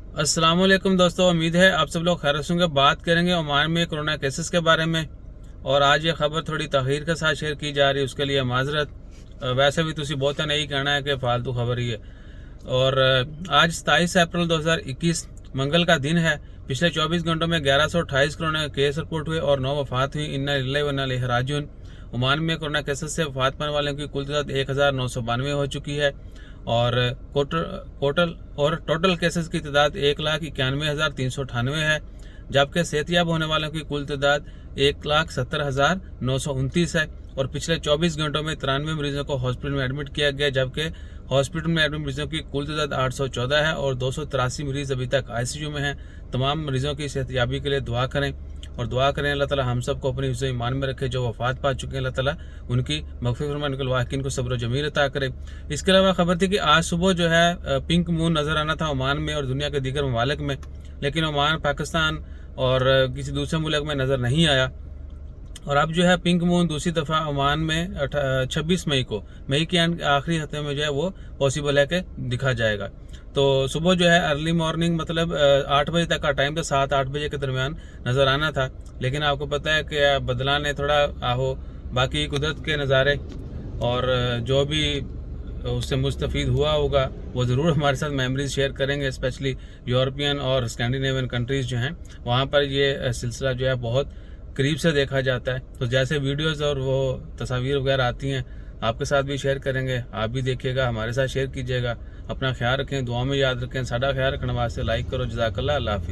अस्सलाम वालेकुम दोस्तों, उम्मीद है आप सब लोग खैरियत से होंगे। बात करेंगे ओमान में कोरोना केसेस के बारे में। और आज ये खबर थोड़ी तखीर के साथ शेयर की जा रही है, उसके लिए माजरत। वैसे भी तुसी बहुत नहीं कहना है कि फालतू खबर ही है। और आज 27 अप्रैल 2021 मंगल का दिन है। पिछले 24 घंटों में 1128 कोरोना केस रिपोर्ट हुए और 9 वफात हुई। इन्ना लिल्लाहि व इन्ना इलैहि राजिऊन। ओमान में कोरोना केसेस से वफात पाने वालों की कुल तादाद 1992 हो चुकी है। और टोटल केसेस की तादाद 1,91,398 है। जबकि सेहतियाब होने वालों की कुल तादाद 1,70,929 है। और पिछले 24 घंटों में 93 मरीजों को हॉस्पिटल में एडमिट किया गया, जबकि हॉस्पिटल में एडमिट मरीजों की कुल तादाद 814 है और 283 मरीज अभी तक आईसीयू में हैं। तमाम मरीजों की सेहतियाबी के लिए दुआ करें और दुआ करें अल्लाह ताला हम सबको अपनी हिफ्ज़ ईमान में रखे। जो वफात पा चुके हैं अल्लाह ताला उनकी मग़फ़िरत फरमाए, उनके वाकिन को सब्र जमील अता करे। इसके अलावा खबर थी कि आज सुबह जो है पिंक मून नज़र आना था ओमान में और दुनिया के दीगर ममालिक में, लेकिन ओमान, पाकिस्तान और किसी दूसरे मुल्क में नज़र नहीं आया। और अब जो है पिंक मून दूसरी दफ़ा ओमान में 26 मई को, मई के आखिरी हफ्ते में जो है वो पॉसिबल है कि दिखा जाएगा। तो सुबह जो है अर्ली मॉर्निंग मतलब 8 बजे तक का टाइम था, 7-8 बजे के दरमियान नज़र आना था। लेकिन आपको पता है कि बदला ने थोड़ा आहो, बाकी कुदरत के नज़ारे और जो भी उससे मुस्तफ़ीद हुआ होगा वो ज़रूर हमारे साथ मेमोरीज शेयर करेंगे। स्पेशली यूरोपियन और स्कैंडिनेवियन कंट्रीज़ जो हैं वहाँ पर ये सिलसिला जो है बहुत करीब से देखा जाता है। तो जैसे वीडियोस और वो तस्वीर वगैरह आती हैं आपके साथ भी शेयर करेंगे, आप भी देखिएगा, हमारे साथ शेयर कीजिएगा। अपना ख्याल रखें, दुआ में याद रखें। साडा ख्याल रखने वास्ते लाइक करो। जज़ाकल्लाह, अल्लाह हाफिज़।